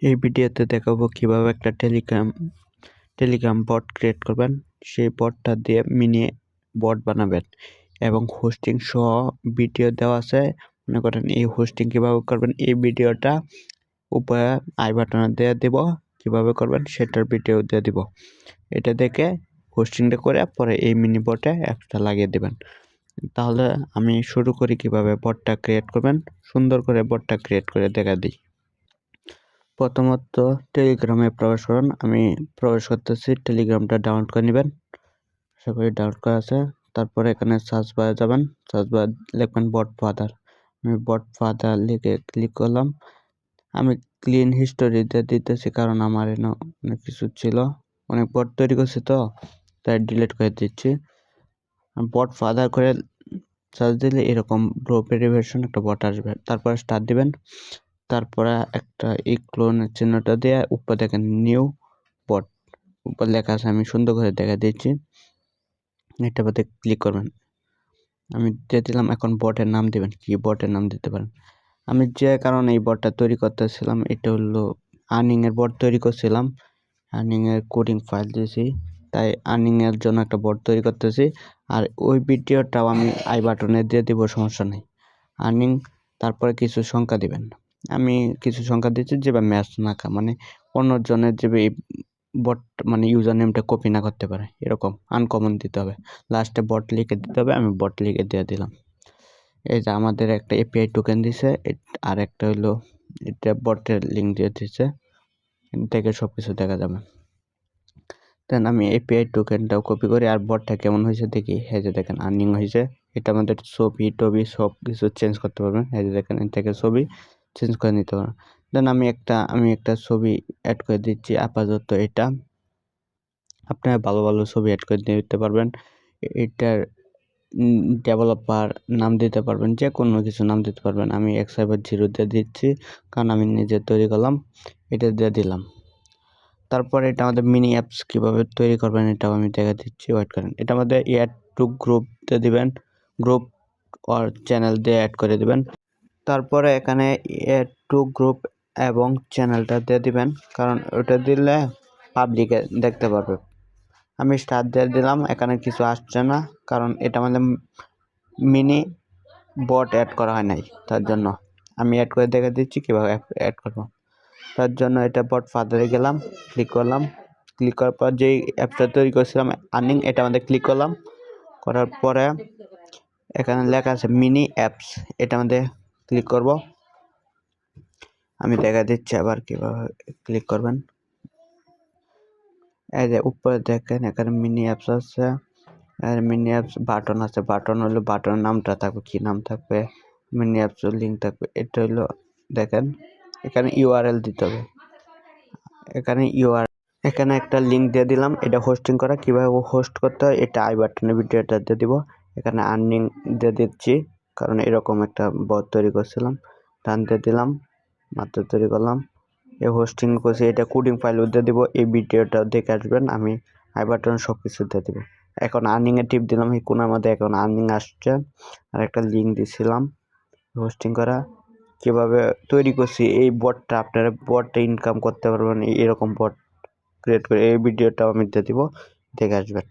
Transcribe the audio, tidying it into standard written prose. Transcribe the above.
এই ভিডিওতে দেখাবো কিভাবে একটা টেলিগ্রাম বট ক্রিয়েট করবেন। সেই বটটা দিয়ে মিনি বট বানাবেন এবং হোস্টিং সহ ভিডিও দেওয়া আছে। মনে করেন এই হোস্টিং কিভাবে করবেন, এই ভিডিওটা উপরে আই বাটনে দিয়ে দিব, কিভাবে করবেন সেটার ভিডিও দিয়ে দিব। এটা দেখে হোস্টিংটা করে পরে এই মিনি বটে একটা লাগিয়ে দেবেন। তাহলে আমি শুরু করি কিভাবে বটটা ক্রিয়েট করবেন। সুন্দর করে বটটা ক্রিয়েট করে দেখা দিই। প্রথমত টেলিগ্রামে প্রবেশ করুন। আমি প্রবেশ করতেছি, টেলিগ্রামটা ডাউনলোড করে নেবেন। আশা করি ডাউনলোড করা আছে। তারপরে এখানে সার্চ বারে যাবেন, সার্চ বার লিখবেন বট ফাদার। আমি বট ফাদার লিখে ক্লিক করলাম। আমি ক্লিন হিস্টোরি দিয়ে দিতেছি, কারণ আমার এখানে অনেক কিছু ছিল, অনেক বট তৈরি করছি তো, তাই ডিলিট করে দিচ্ছি। বট ফাদার করে সার্চ দিলে এরকম ব্রো ভেরিফিকেশন একটা বট আসবে। তারপরে স্টার্ট দিবেন। তারপরে একটা ক্লোনের চিহ্নটা দিয়ে উপরে দেখেন নিউ বট উপর লেখা আছে, আমি সুন্দর করে দেখা দিচ্ছি। এটা বাদে ক্লিক করবেন, আমি দিয়ে দিলাম। এখন বটের নাম দিবেন, কি বটের নাম দিতে পারেন। আমি যে কারণে এই বটটা তৈরি করতেছিলাম, এটা হলো আর্নিং এর বট তৈরি করছিলাম, আর্নিং এর কোডিং ফাইল দিয়েছি, তাই আর্নিং এর জন্য একটা বট তৈরি করতেছি। আর ওই ভিডিওটাও আমি আই বাটনে দিয়ে দিব, সমস্যা নেই। আর্নিং তারপরে কিছু সংখ্যা দিবেন। আমি কিছু সংখ্যা দিচ্ছি যেভাবে ম্যাচ না মানে অন্যজনের যে বট মানে ইউজার নেমটা কপি না করতে পারে, এরকম আনকমন দিতে হবে। লাস্টে বট লিখে দিতে হবে, আমি বট লিখে দিয়ে দিলাম। এই যে আমাদের একটা এপিআই টোকেন দিছে, আর একটা হইলো এটা বটের লিঙ্ক দিয়ে দিচ্ছে, থেকে সব কিছু দেখা যাবে। দেন আমি এপিআই টোকেনটাও কপি করি, আর বটটা কেমন হয়েছে দেখি। এই যে দেখেন আর্নিং হয়েছে। এটা আমাদের ছবি টবি সব কিছু চেঞ্জ করতে পারবেন। এই যে দেখেন এর থেকে ছবি চেঞ্জ করে নিতে পারবেন। দেন আমি একটা ছবি অ্যাড করে দিচ্ছি আপাতত। এটা আপনারা ভালো ভালো ছবি অ্যাড করে দিতে পারবেন। এটার ডেভেলপার নাম দিতে পারবেন, যে কোনো কিছু নাম দিতে পারবেন। আমি x50 দিয়ে দিচ্ছি, কারণ আমি নিজে তৈরি করলাম, এটা দিয়ে দিলাম। তারপরে এটা আমাদের মিনি অ্যাপস কীভাবে তৈরি করবেন এটাও আমি দেখা দিচ্ছি, ওয়েট করেন। এটা আমাদের অ্যাড টু গ্রুপ দিয়ে দিবেন, গ্রুপ অর চ্যানেল দিয়ে অ্যাড করে দিবেন। তারপরে এখানে অ্যাড টু গ্রুপ এবং চ্যানেলটা দিয়ে দিবেন, কারণ ওটা দিলে পাবলিকে দেখতে পারবে। আমি স্টার্ট দিয়ে দিলাম, এখানে কিছু আসছে না, কারণ এটা আমাদের মিনি বট অ্যাড করা হয় নাই, তার জন্য আমি অ্যাড করে দেখে দিচ্ছি কীভাবে অ্যাড করবো। তার জন্য এটা বট ফাদারে গেলাম, ক্লিক করলাম। ক্লিক করার পর যেই অ্যাপটা তৈরি করেছিলাম আর্নিং, এটা আমাদের ক্লিক করলাম। করার পরে এখানে লেখা আছে মিনি অ্যাপস, এটা আমাদের ক্লিক করব। আমি দেখা দিচ্ছি আবার কীভাবে ক্লিক করবেন। এই যে উপরে দেখেন এখানে মিনি অ্যাপস আছে, আর মিনি অ্যাপস বাটন আছে। বাটন হলো বাটনের নামটা থাকবে, কী নাম থাকবে, মিনি অ্যাপস লিঙ্ক থাকবে। এটা হলো দেখেন এখানে ইউআরএল দিতে হবে। এখানে একটা লিঙ্ক দিয়ে দিলাম, এটা হোস্টিং করা, কিভাবে হোস্ট করতে হয় এটা আই বাটনে ভিডিওটা দিয়ে দিব। এখানে আর্নিং দিয়ে দিচ্ছি, কারণ এরকম একটা বট তৈরি করছিলাম। ডান দিয়ে দিলাম, মাত্র তৈরি করলাম। এই হোস্টিং করছি, এটা কোডিং ফাইল দিয়ে দিব। এই ভিডিওটা দেখে আসবেন, আমি আই বাটনে সব কিছু দিয়ে দিব। এখন আর্নিংয়ে টিপ দিলাম, এই কোনার মধ্যে এখন আর্নিং আসছে, আর একটা লিঙ্ক দিছিলাম হোস্টিং করা। কীভাবে তৈরি করছি এই বটটা, আপনারা বটে ইনকাম করতে পারবেন, এরকম বট ক্রিয়েট করে এই ভিডিওটাও আমি দিয়ে দিব, দেখে আসবেন।